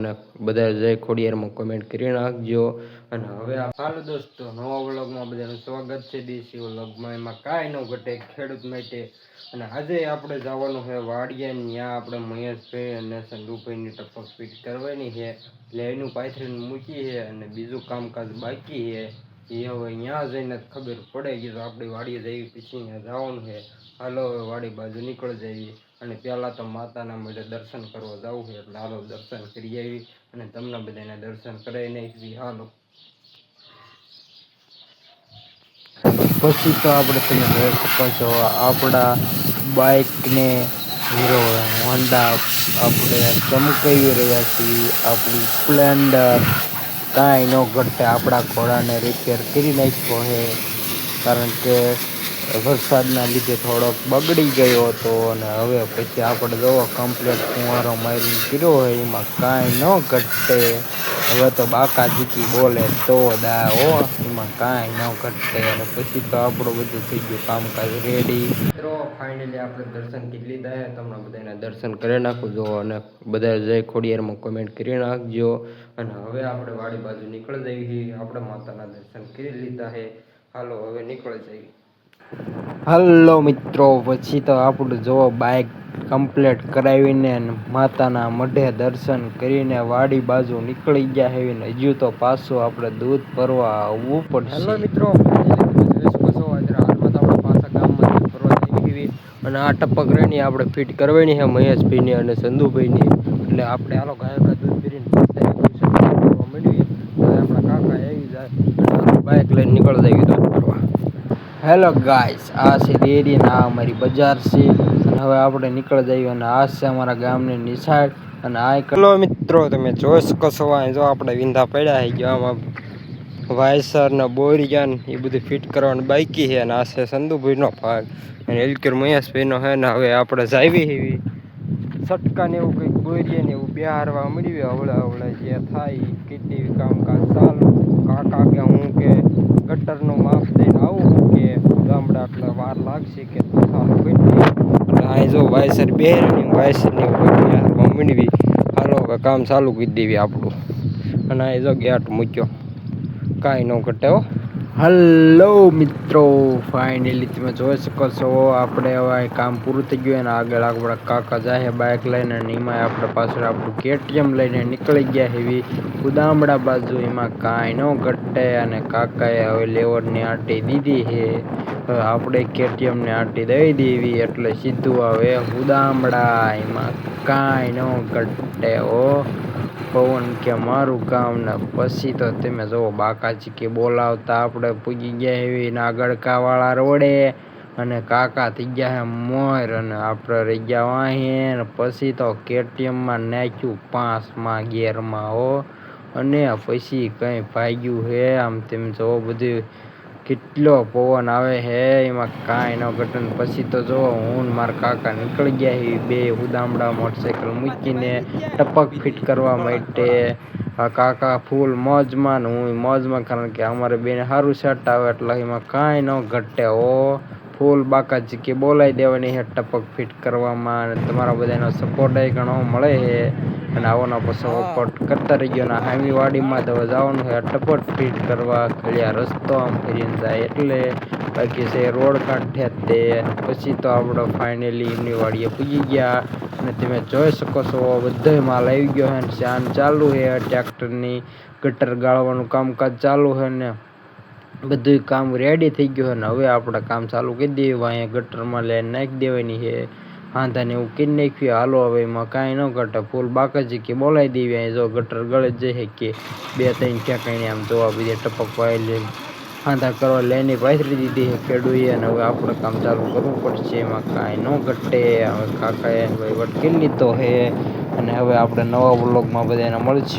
અને બધા જય ખોડિયારમાં કોમેન્ટ કરી નાખજો. અને હવે હાલો દોસ્તો, નવા વ્લોગમાં બધાનું સ્વાગત છે. દેશી વ્લોગમાં એમાં કાંઈ ન ઘટે ખેડૂત માટે. અને આજે આપણે જવાનું છે વાડીએ, ત્યાં આપણે મહેશભાઈ અને સંધુભાઈની ટપક ફીટ કરવાની છે. એટલે એનું પાથરીને મૂકી છે અને બીજું કામકાજ બાકી છે. એ હવે ત્યાં જઈને ખબર પડે કે તો આપણી વાડીએ જઈ પછી ત્યાં જવાનું છે. હાલો હવે વાડી બાજુ નીકળી જઈએ. અને પહેલાં તો માતાના મળે દર્શન કરવા જવું છે, એટલે હાલો દર્શન કરી આવી અને તમને બધાને દર્શન કરાવી નાખી. હાલો પછી તો આપણે તમે જોઈ શકો છો આપણા બાઇકને હીરો હોન્ડા આપણે ચમકાવી રહ્યા છીએ. આપણી સ્પ્લેન્ડર કાંઈ ન ઘટે, આપણા ઘોડાને રિપેર કરી નાખ્યો છે. કારણ કે વરસાદના લીધે થોડોક બગડી ગયો હતો. અને હવે પછી આપણે જોવો કમ્પ્લેટ ફુવારો મારીને કર્યો હોય, એમાં કાંઈ ન ઘટે. હવે તો બાકા ચીકી બોલે તો દાવો, એમાં કાંઈ ન ઘટે. અને પછી તો આપણું બધું થઈ ગયું કામકાજ રેડી. મિત્રો ફાઇનલી આપણે દર્શન કરી લીધા છે, તમને બધાને દર્શન કરી નાખજો. અને બધા જય ખોડિયારમાં કોમેન્ટ કરી નાખજો. અને હવે આપણે વાડી બાજુ નીકળી જઈએ. આપણે માતાના દર્શન કરી લીધા છે, હાલો હવે નીકળી જઈએ. હલો મિત્રો, પછી તો આપણું જો બાઇક કમ્પ્લીટ કરાવીને માતાના મઢે દર્શન કરીને વાડી બાજુ નીકળી ગયા છે. હજુ તો પાછું આપણે દૂધ ભરવા આવવું પડશે. હેલો મિત્રો, અને આ ટપક રેની આપણે ફિટ કરવાની છે મહેશભાઈની અને સંધુભાઈની. એટલે આપણે હાલો ગાયકા દૂધ ભરીને મેળવીએ. આપણા કાકા આવી જાય, બાઇક લઈને નીકળી જાય દૂધ ભરવા. હેલો ગાઈસ, આ છે ડેરી અને આ અમારી બજાર છે. અને હવે આપણે નીકળી જઈએ. અને આ છે અમારા ગામની નિશાળ. અને આ હેલો મિત્રો, તમે જોઈ શકો છો જો આપણે વિંધા પડ્યા છે. આમાં વાયસર ને બોરિયાન એ બધું ફિટ કરવાનું બાકી છે. અને આ છે સંધુભાઈનો ભાગ અને એલકેર મહેશભાઈનો છે. ને હવે આપણે જાવી એવી સટકા ને એવું કંઈક બોરીએ ને એવું બિહારવા મળ્યું. હવળા જે થાય કેટલી કામકાજ ચાલુ. કાકા કે હું કે ગટરનું માપ દઈને આવું કે ગામડા એટલે વાર લાગશે કે ચાલુ કરી દઈએ. એટલે આ જો વાયસર બેહરી વાયસરની બિહારવા મળવી. હાલો હવે કામ ચાલુ કરી દેવી આપણું. અને આ જો ગેટ મૂક્યો, કાંઈ ન ઘટે હો. હલો મિત્રો, ફાઇનલી તમે જોઈ શકો છો આપણે હવે કામ પૂરું થઈ ગયું. અને આગળ આપણા કાકા જાય બાઇક લઈને, અને એમાં આપણે પાછળ આપણું કેટીએમ લઈને નીકળી ગયા એવી ઉદામડા બાજુ. એમાં કાંઈ ન ઘટે. અને કાકાએ હવે લેવરની આંટી દીધી છે. હવે આપણે કેટીએમને આંટી દઈ દેવી એટલે સીધું હવે ઉદામડા. એમાં કાંઈ ન ઘટે હો. પવન કે મારું ગામ ને પછી તો તમે જુઓ બાકાજી કે બોલાવતા આપણે પૂગી ગયા એવી ના ગડકાવાળા રોડે. અને કાકા થઈ ગયા હે મોર અને આપણે રહી ગયા વાહી. ને પછી તો કેટીએમમાં નાખ્યું 5માં ગેરમાં હો. અને પછી કંઈ ભાગ્યું હે. આમ તેમ જો બધું કેટલો પવન આવે હે, એમાં કાંઈ ન ઘટે. પછી તો જો હું મારા કાકા નીકળી ગયા એ બે ઉદામડા મોટરસાઇકલ મૂકીને ટપક ફિટ કરવા માટે. આ કાકા ફૂલ મોજમાં ને હું મોજમાં, કારણ કે અમારે બેને સારું સેટ આવે એટલે એમાં કાંઈ ન ઘટે હો. ફૂલ બાકાજી કે બોલાવી દેવાની છે ટપક ફિટ કરવામાં. અને તમારા બધાનો સપોર્ટ ઘણો મળે છે. અને આવોનો સપોર્ટ કરતા રહી ગયો. અને હામી વાડીમાં તો જવાનું છે ટપક ફિટ કરવા. ખળિયા રસ્તો આમ ફરીને જાય એટલે બાકી છે રોડ કાંઠે તે. પછી તો આપણે ફાઇનલી એમની વાડીએ પૂગી ગયા. અને તમે જોઈ શકો છો બધો માલ આવી ગયો છે. શાન ચાલુ છે, ટ્રેક્ટરની ગટર ગાળવાનું કામકાજ ચાલુ છે ને બધું કામ રેડી થઈ ગયું છે. ને હવે આપણે કામ ચાલુ કરી દઈએ. અહીંયા ગટરમાં લઈને નાખી દેવાની છે. હાંધાને એવું કરી નાખ્યું. હાલો હવે એમાં કાંઈ ન ઘટે. ફૂલ બાકાજી કે બોલાવી દેવી. અહીં જો ગટર ગળે જ છે કે 2-3 ઠેકાણે આમ જોવા બીજે ટપક વાળી હાંધા કરવા લઈને પાથરી દીધી છે ખેડૂએ. અને હવે આપણે કામ ચાલુ કરવું પડશે. એમાં કાંઈ ન ઘટે. હવે કાકાએ વહીવટ કરી લીધો છે. અને હવે આપણે નવા વ્લોગમાં બધાને મળશું.